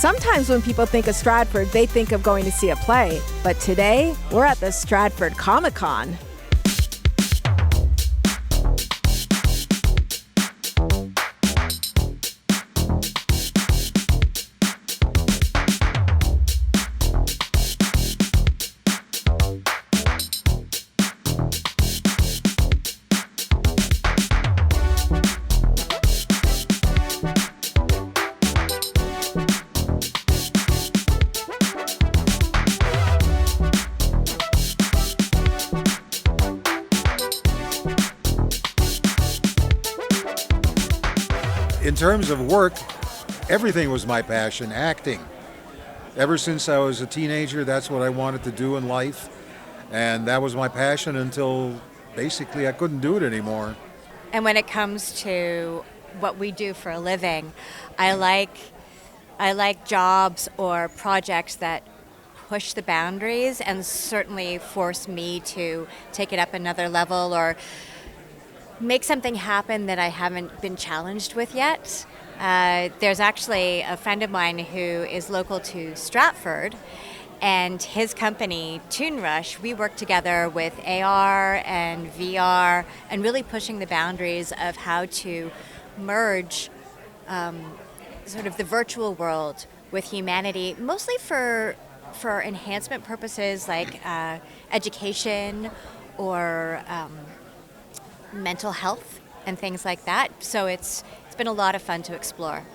Sometimes when people think of Stratford, they think of going to see a play. But today, we're at the Stratford ComicCon. In terms of work, everything was my passion, acting. Ever since I was a teenager, that's what I wanted to do in life. And that was my passion until basically I couldn't do it anymore. And when it comes to what we do for a living, I like jobs or projects that push the boundaries and certainly force me to take it up another level or make something happen that I haven't been challenged with yet. There's actually a friend of mine who is local to Stratford, and his company, Toon Rush, we work together with AR and VR and really pushing the boundaries of how to merge sort of the virtual world with humanity, mostly for enhancement purposes like education or mental health and things like that. So it's been a lot of fun to explore.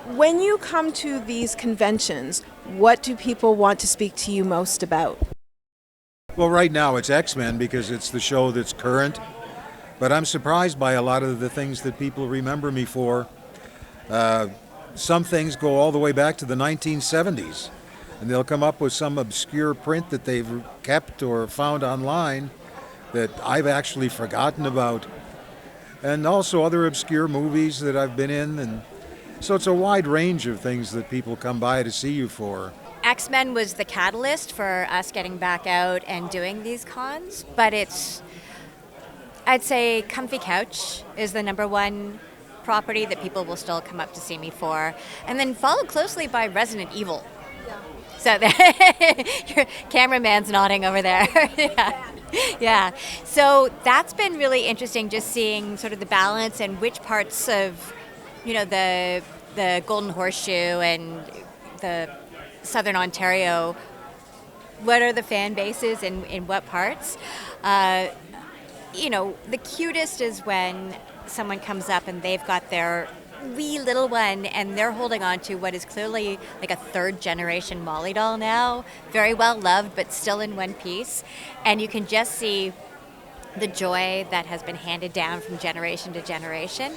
When you come to these conventions, what do people want to speak to you most about? Well, right now it's X-Men because it's the show that's current, but I'm surprised by a lot of the things that people remember me for. Some things go all the way back to the 1970s, and they'll come up with some obscure print that they've kept or found online that I've actually forgotten about, and also other obscure movies that I've been in, and so it's a wide range of things that people come by to see you for. X-Men was the catalyst for us getting back out and doing these cons, but I'd say Comfy Couch is the number one property that people will still come up to see me for, and then followed closely by Resident Evil. So your cameraman's nodding over there. Yeah. So that's been really interesting, just seeing sort of the balance and which parts of, the Golden Horseshoe and the Southern Ontario, what are the fan bases and in what parts. The cutest is when someone comes up and they've got their wee little one and they're holding on to what is clearly like a third generation Molly doll now, very well loved but still in one piece, and you can just see the joy that has been handed down from generation to generation.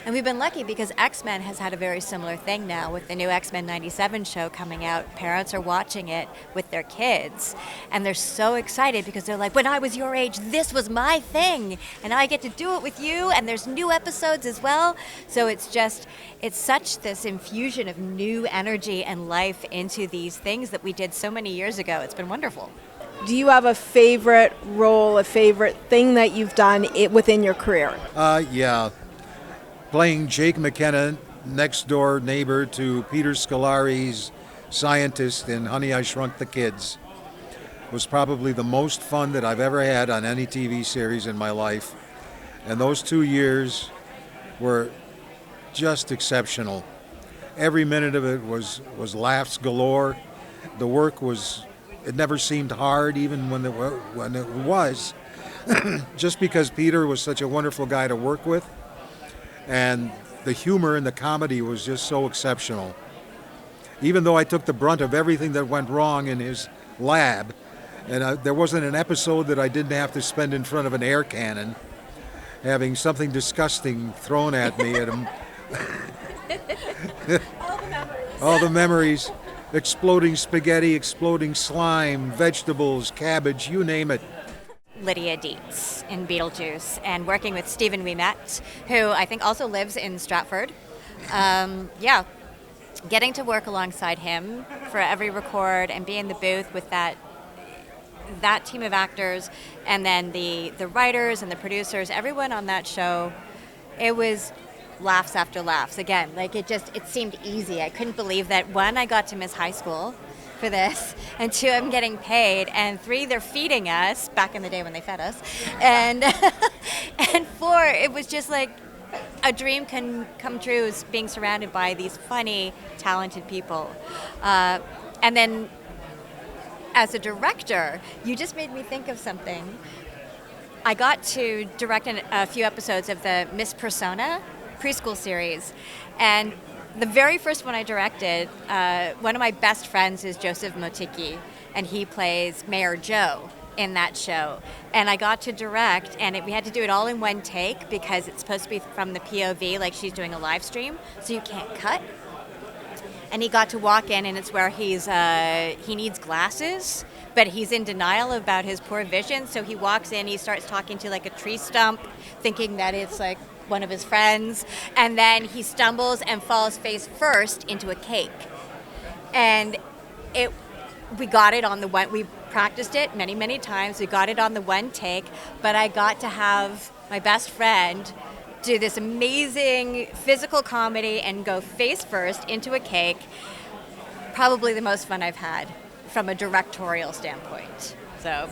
And we've been lucky because X-Men has had a very similar thing now with the new X-Men 97 show coming out. Parents are watching it with their kids and they're so excited because they're like, when I was your age, this was my thing and I get to do it with you, and there's new episodes as well. So it's such this infusion of new energy and life into these things that we did so many years ago. It's been wonderful. Do you have a favorite role, a favorite thing that you've done within your career? Yeah. Playing Jake McKenna, next door neighbor to Peter Scolari's scientist in Honey, I Shrunk the Kids, was probably the most fun that I've ever had on any TV series in my life. And those 2 years were just exceptional. Every minute of it was laughs galore. The work it never seemed hard, even when it was, just because Peter was such a wonderful guy to work with, and the humor and the comedy was just so exceptional. Even though I took the brunt of everything that went wrong in his lab, and there wasn't an episode that I didn't have to spend in front of an air cannon, having something disgusting thrown at me at him. All the memories. Exploding spaghetti, exploding slime, vegetables, cabbage, you name it. Lydia Dietz in Beetlejuice, and working with Stephen Ouimet, who I think also lives in Stratford. Getting to work alongside him for every record and be in the booth with that team of actors, and then the writers and the producers, everyone on that show, it was laughs after laughs. Again, like it seemed easy. I couldn't believe that, one, I got to miss high school for this, and two, I'm getting paid, and three, they're feeding us, back in the day when they fed us, and and four, it was just like a dream can come true, is being surrounded by these funny, talented people. And then as a director, you just made me think of something. I got to direct a few episodes of the Miss Persona preschool series, and the very first one I directed, one of my best friends is Joseph Motiki, and he plays Mayor Joe in that show. And I got to direct, and we had to do it all in one take because it's supposed to be from the POV, like she's doing a live stream, so you can't cut. And he got to walk in, and it's where he needs glasses, but he's in denial about his poor vision, so he walks in, he starts talking to like a tree stump, thinking that it's like one of his friends, and then he stumbles and falls face first into a cake. And we got it on the one, we practiced it many, many times, we got it on the one take, but I got to have my best friend do this amazing physical comedy and go face first into a cake. Probably the most fun I've had from a directorial standpoint. So,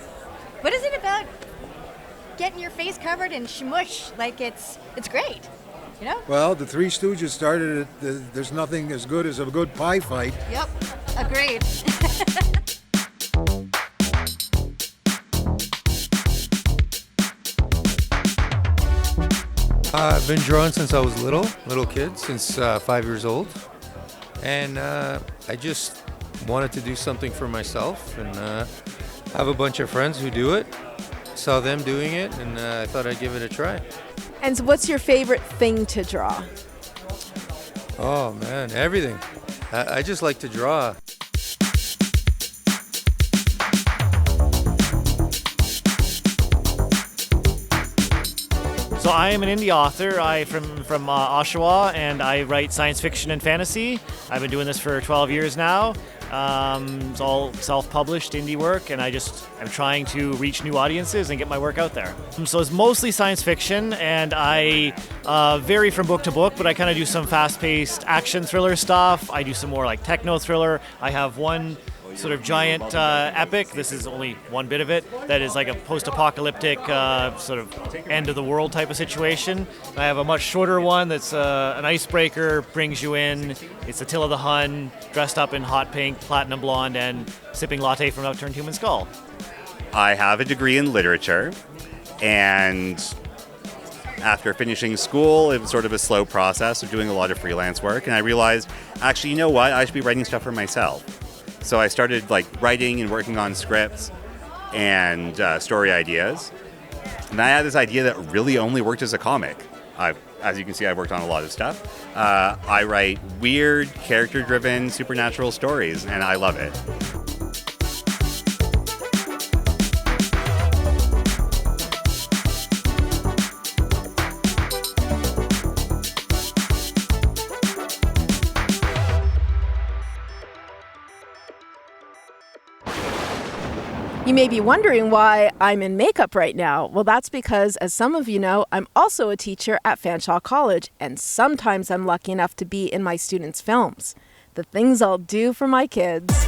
what is it about getting your face covered in shmush? Like it's great, you know? Well, the Three Stooges started it. There's nothing as good as a good pie fight. Yep, agreed. I've been drawing since I was little kid, since 5 years old. And I just wanted to do something for myself, and have a bunch of friends who do it. Saw them doing it, and I thought I'd give it a try. And so what's your favorite thing to draw? Oh man, everything. I just like to draw. So I am an indie author. I'm from Oshawa, and I write science fiction and fantasy. I've been doing this for 12 years now. It's all self-published indie work, and I'm trying to reach new audiences and get my work out there. So it's mostly science fiction, and I vary from book to book, but I kind of do some fast-paced action thriller stuff. I do some more like techno thriller. I have one sort of giant epic. This is only one bit of it. That is like a post-apocalyptic sort of end-of-the-world type of situation. I have a much shorter one that's an icebreaker, brings you in. It's Attila the Hun, dressed up in hot pink, platinum blonde, and sipping latte from an upturned human skull. I have a degree in literature, and after finishing school, it was sort of a slow process of doing a lot of freelance work, and I realized, actually, you know what? I should be writing stuff for myself. So I started writing and working on scripts and story ideas. And I had this idea that really only worked as a comic. As you can see, I've worked on a lot of stuff. I write weird, character-driven, supernatural stories, and I love it. You may be wondering why I'm in makeup right now. Well, that's because, as some of you know, I'm also a teacher at Fanshawe College, and sometimes I'm lucky enough to be in my students' films. The things I'll do for my kids.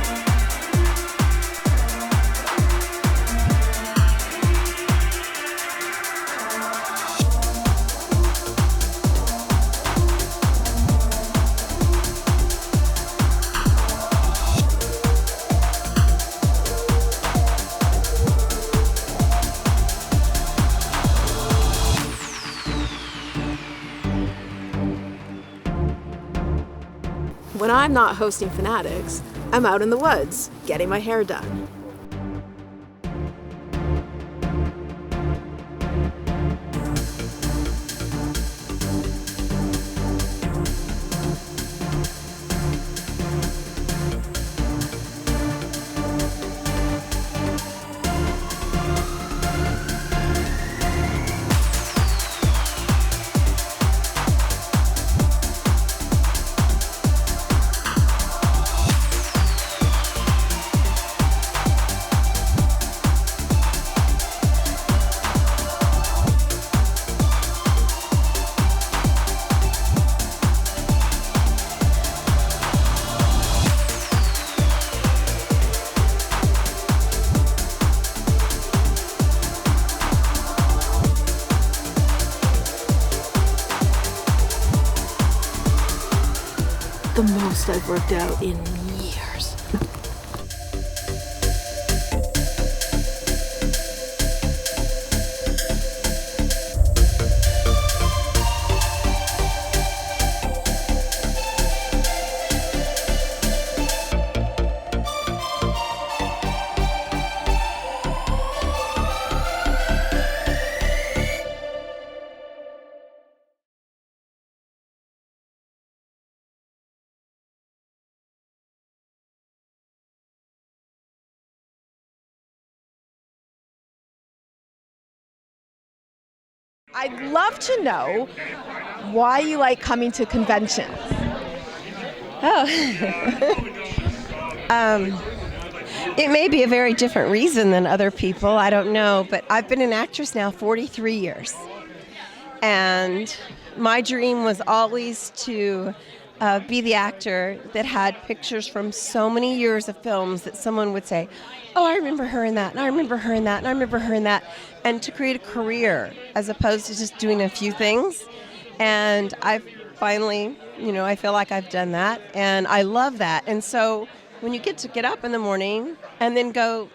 When I'm not hosting FANatics, I'm out in the woods, getting my hair done. the most I've worked out in years. I'd love to know why you like coming to conventions. It may be a very different reason than other people, I don't know, but I've been an actress now 43 years. And my dream was always to be the actor that had pictures from so many years of films that someone would say, oh, I remember her in that, and I remember her in that, and I remember her in that, and to create a career as opposed to just doing a few things. And I've finally, I feel like I've done that, and I love that. And so when you get to get up in the morning and then go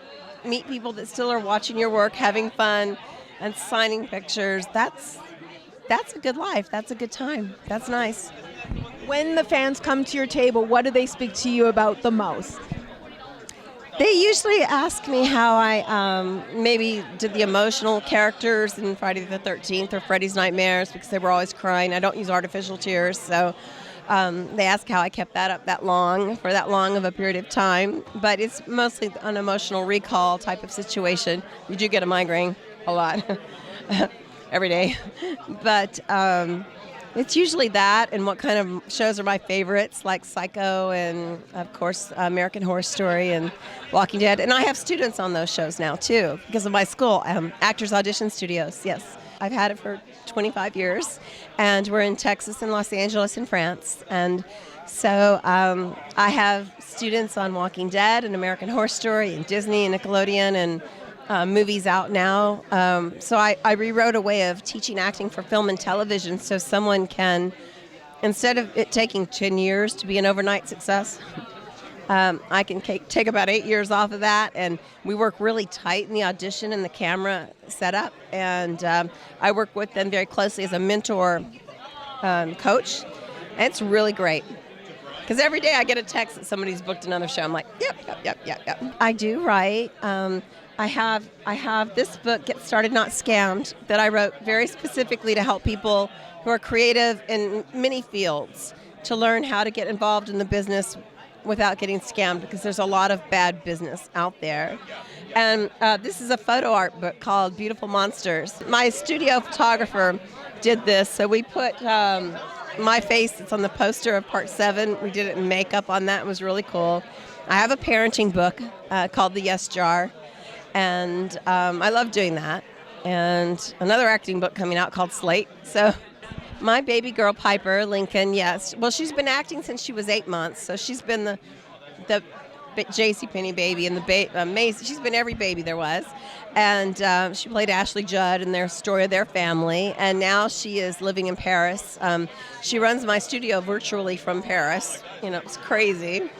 meet people that still are watching your work, having fun, and signing pictures, that's a good life. That's a good time. That's nice. When the fans come to your table, what do they speak to you about the most? They usually ask me how I maybe did the emotional characters in Friday the 13th or Freddy's Nightmares, because they were always crying. I don't use artificial tears, so they ask how I kept that up for that long of a period of time. But it's mostly an emotional recall type of situation. You do get a migraine a lot every day. But it's usually that, and what kind of shows are my favorites, like Psycho and, of course, American Horror Story and Walking Dead. And I have students on those shows now, too, because of my school, Actors Audition Studios, yes. I've had it for 25 years, and we're in Texas and Los Angeles and France. And so I have students on Walking Dead and American Horror Story and Disney and Nickelodeon and movies out now. So I rewrote a way of teaching acting for film and television so someone can, instead of it taking 10 years to be an overnight success, I can take about 8 years off of that, and we work really tight in the audition and the camera setup, and I work with them very closely as a mentor coach, and it's really great. Because every day I get a text that somebody's booked another show. I'm like, yep. I do write. I have this book, Get Started Not Scammed, that I wrote very specifically to help people who are creative in many fields to learn how to get involved in the business without getting scammed, because there's a lot of bad business out there. And this is a photo art book called Beautiful Monsters. My studio photographer did this, so we put my face, it's on the poster of Part 7. We did it in makeup on that. It was really cool. I have a parenting book called The Yes Jar, and I love doing that. And another acting book coming out called Slate. So my baby girl, Piper Lincoln, yes. Well, she's been acting since she was 8 months, so she's been the JCPenney baby and the Macy. She's been every baby there was. And she played Ashley Judd in their story of their family, and now she is living in Paris. She runs my studio virtually from Paris. It's crazy.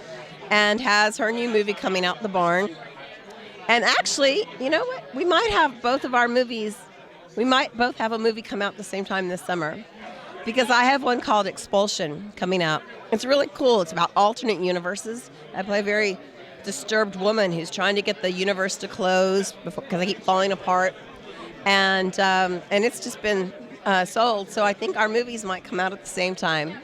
And has her new movie coming out, The Barn. And actually, you know what? We might have both of our movies. We might both have a movie come out at the same time this summer, because I have one called Expulsion coming out. It's really cool. It's about alternate universes. I play a very disturbed woman who's trying to get the universe to close because I keep falling apart. And it's just been sold. So I think our movies might come out at the same time.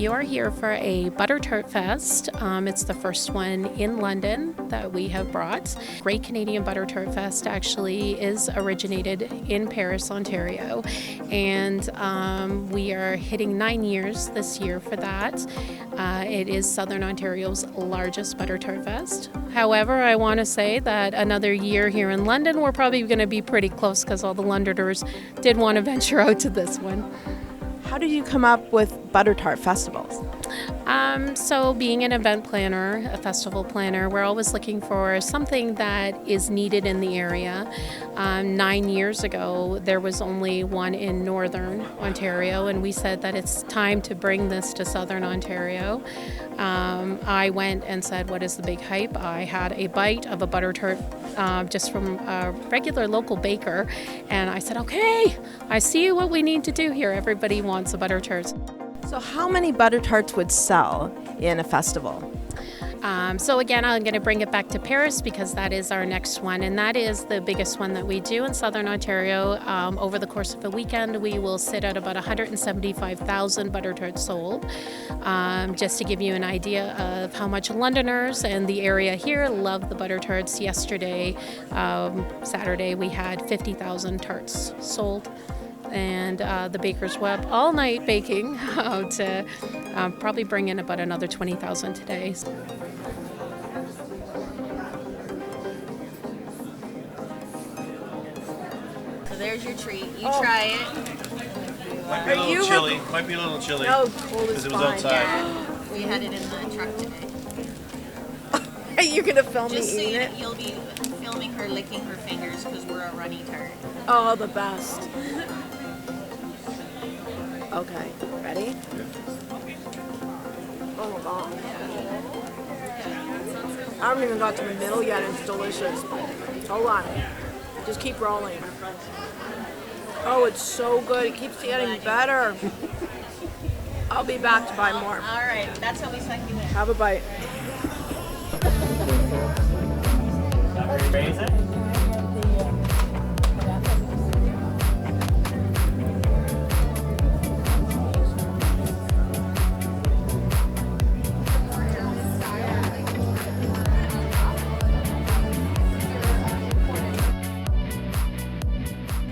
You are here for a Butter Tart Fest. It's the first one in London that we have brought. Great Canadian Butter Tart Fest actually is originated in Paris, Ontario, and we are hitting 9 years this year for that. It is Southern Ontario's largest Butter Tart Fest. However, I want to say that another year here in London, we're probably going to be pretty close because all the Londoners did want to venture out to this one. How did you come up with Butter Tart festivals? So being an event planner, a festival planner, we're always looking for something that is needed in the area. 9 years ago, there was only one in Northern Ontario, and we said that it's time to bring this to Southern Ontario. I went and said, what is the big hype? I had a bite of a Butter Tart just from a regular local baker, and I said, okay, I see what we need to do here. Everybody wants a Butter Tart. So how many Butter Tarts would sell in a festival? So again, I'm going to bring it back to Paris because that is our next one, and that is the biggest one that we do in Southern Ontario. Over the course of a weekend, we will sit at about 175,000 Butter Tarts sold. Just to give you an idea of how much Londoners and the area here love the Butter Tarts. Yesterday, Saturday, we had 50,000 tarts sold. And the bakers were up all night baking to probably bring in about another 20,000 today. So there's your treat. You try it. Might be a little chilly. Might be a little chilly. No, cold because is it was fine. outside. Yeah, we had it in the truck today. You're gonna film Just so me eating you it? you'll be filming her licking her fingers because we're a runny tart. Oh, the best. Okay, ready? Oh my god. I haven't even got to the middle yet. It's delicious. Hold on. Just keep rolling. Oh, it's so good. It keeps getting better. I'll be back to buy more. All right, that's how we suck you in. Have a bite.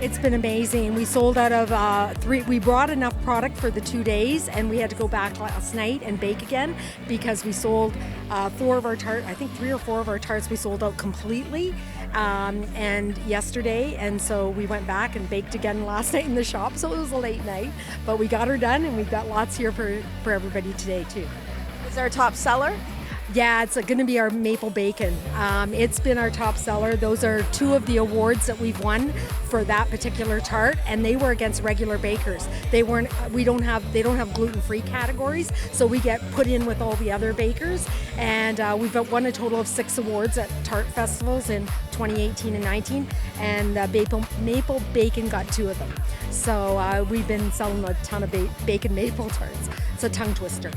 It's been amazing. We sold out of three. We brought enough product for the 2 days, and we had to go back last night and bake again because we sold 4 of our tarts. I think 3 or 4 of our tarts we sold out completely, and yesterday. And so we went back and baked again last night in the shop. So it was a late night, but we got her done, and we've got lots here for everybody today too. Is our top seller? Yeah, it's going to be our maple bacon. It's been our top seller. Those are 2 of the awards that we've won for that particular tart, and they were against regular bakers. They weren't. They don't have gluten-free categories, so we get put in with all the other bakers. And we've won a total of 6 awards at tart festivals in 2018 and 19, and maple bacon got 2 of them. So we've been selling a ton of bacon maple tarts. It's a tongue twister.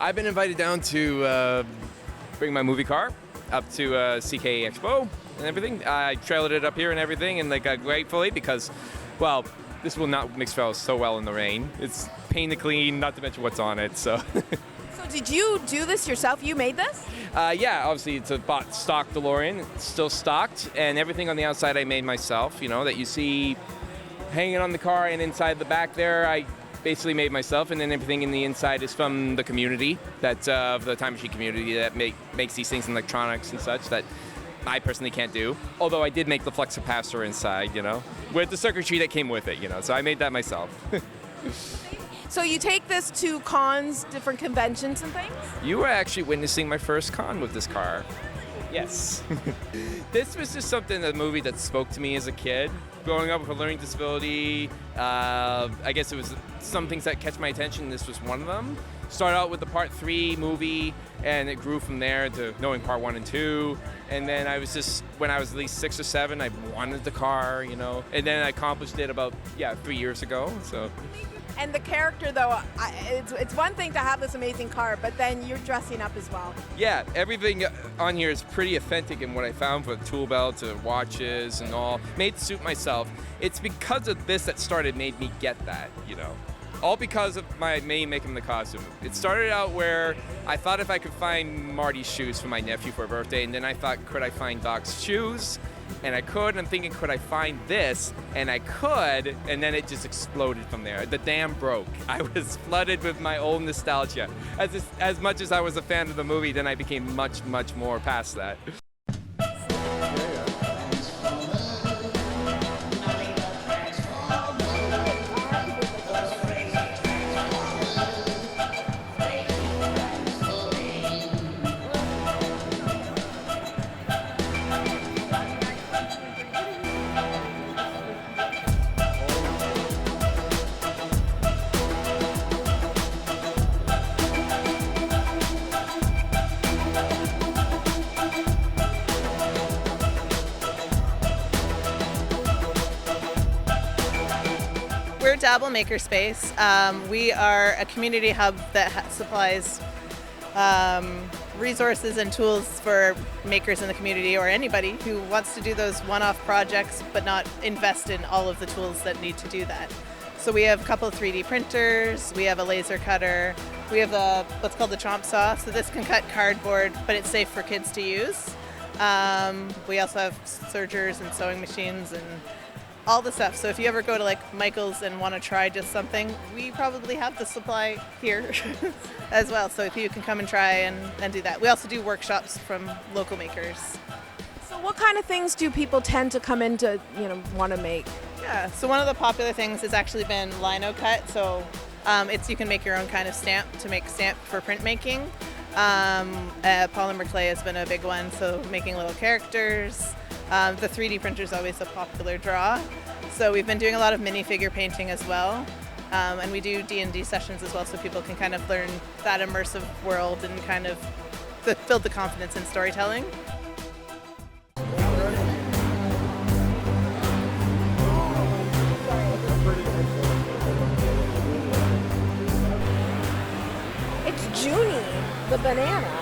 I've been invited down to bring my movie car up to CK Expo and everything. I trailered it up here and everything, and like gratefully because, well, this will not mix so well in the rain. It's painted clean, not to mention what's on it. So. So did you do this yourself? You made this? Yeah, obviously it's a bought stock DeLorean. It's still stocked, and everything on the outside I made myself. You know, that you see hanging on the car and inside the back there, I basically made myself, and then everything in the inside is from the community, that the time machine community that makes these things in electronics and such that I personally can't do. Although I did make the flexipassor inside, you know, with the circuitry that came with it, you know. So I made that myself. So you take this to cons, different conventions and things? You were actually witnessing my first con with this car. Yes. This was just something, a movie that spoke to me as a kid. Growing up with a learning disability, I guess it was some things that catch my attention. This was one of them. Started out with the Part 3 movie, and it grew from there to knowing Part 1 and 2. And then I was just, when I was at least 6 or 7, I wanted the car, you know. And then I accomplished it about, 3 years ago, so. And the character, though, it's one thing to have this amazing car, but then you're dressing up as well. Yeah, everything on here is pretty authentic in what I found, from tool belt to watches and all. Made to suit myself. It's because of this that made me get that, you know. All because of me making the costume. It started out where I thought if I could find Marty's shoes for my nephew for a birthday, and then I thought, could I find Doc's shoes? And I could, and I'm thinking, could I find this? And I could, and then it just exploded from there. The dam broke. I was flooded with my old nostalgia. As much as I was a fan of the movie, then I became much, much more past that. We're Dabble Makerspace. We are a community hub that supplies resources and tools for makers in the community, or anybody who wants to do those one-off projects but not invest in all of the tools that need to do that. So we have a couple of 3D printers, we have a laser cutter, we have what's called the chomp saw, so this can cut cardboard, but it's safe for kids to use. We also have sergers and sewing machines and all the stuff. So if you ever go to like Michael's and want to try just something, we probably have the supply here as well. So if you can come and try and do that. We also do workshops from local makers. So what kind of things do people tend to come in to, want to make? Yeah, so one of the popular things has actually been lino cut. So you can make your own kind of stamp to make stamp for printmaking. Polymer clay has been a big one, so making little characters. The 3D printer is always a popular draw. So we've been doing a lot of minifigure painting as well. And we do D&D sessions as well, so people can kind of learn that immersive world and kind of build the confidence in storytelling. It's Junie, the banana.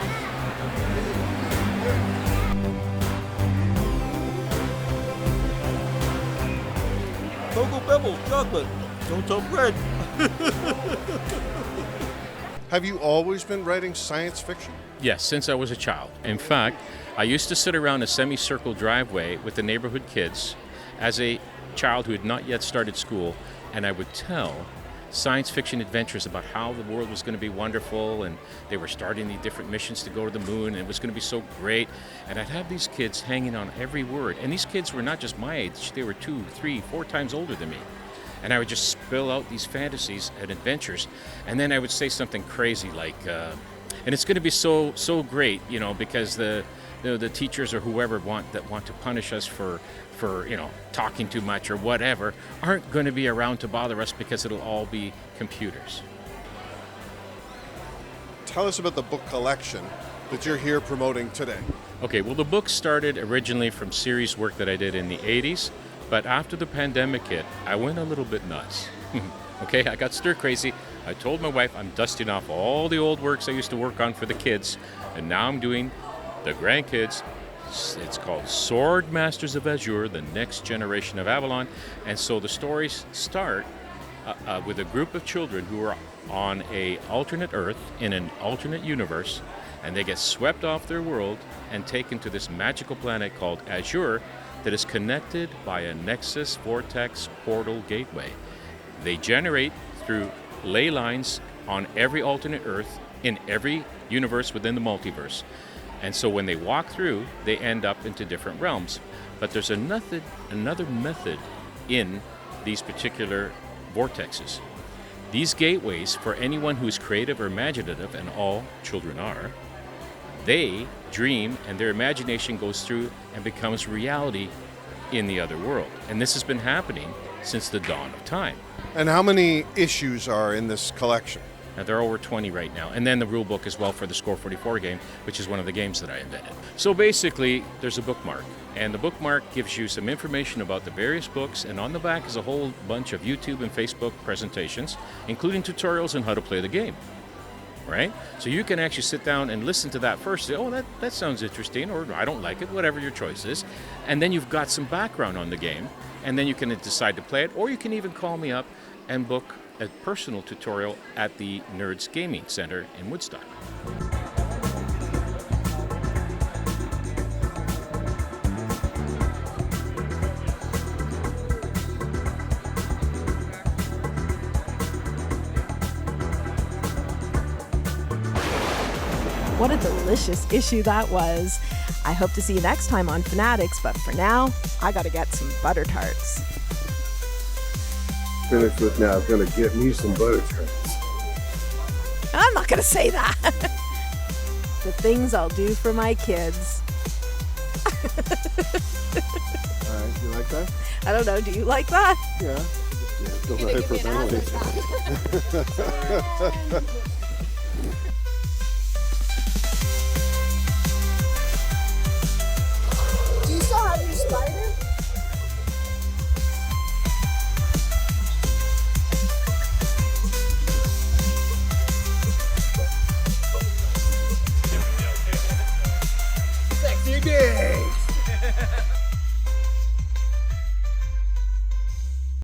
Cocoa Pebbles, chocolate. Don't tell bread. Have you always been writing science fiction? Yes, since I was a child. In fact, I used to sit around a semicircle driveway with the neighborhood kids as a child who had not yet started school, and I would tell science fiction adventures about how the world was going to be wonderful, and they were starting the different missions to go to the moon, and it was going to be so great. And I'd have these kids hanging on every word. And these kids were not just my age, they were 2, 3, 4 times older than me. And I would just spill out these fantasies and adventures, and then I would say something crazy like, and it's going to be so great, because the teachers or whoever want to punish us for talking too much or whatever aren't going to be around to bother us because it'll all be computers. Tell us about the book collection that you're here promoting today. Okay, well, the book started originally from series work that I did in the 80s, but after the pandemic hit, I went a little bit nuts. Okay, I got stir crazy. I told my wife I'm dusting off all the old works I used to work on for the kids, and now I'm doing the grandkids. It's called Sword Masters of Azure, the next generation of Avalon. And so the stories start with a group of children who are on a alternate Earth in an alternate universe, and they get swept off their world and taken to this magical planet called Azure that is connected by a Nexus Vortex portal gateway. They generate through ley lines on every alternate Earth in every universe within the multiverse. And so when they walk through, they end up into different realms. But there's another method in these particular vortexes. These gateways, for anyone who is creative or imaginative, and all children are, they dream and their imagination goes through and becomes reality in the other world. And this has been happening since the dawn of time. And how many issues are in this collection? Now, there are over 20 right now. And then the rule book as well for the Score 44 game, which is one of the games that I invented. So basically, there's a bookmark. And the bookmark gives you some information about the various books. And on the back is a whole bunch of YouTube and Facebook presentations, including tutorials on how to play the game. Right? So you can actually sit down and listen to that first. Say, oh, that sounds interesting, or I don't like it, whatever your choice is. And then you've got some background on the game. And then you can decide to play it. Or you can even call me up and book a personal tutorial at the Nerds Gaming Center in Woodstock. What a delicious issue that was. I hope to see you next time on FANatics, but for now, I gotta get some butter tarts. Finished with now, gonna get me some butter tarts. I'm not gonna say that. The things I'll do for my kids. All right, you like that? I don't know, do you like that? Yeah. Still hyperventilating. Do you still have your spider?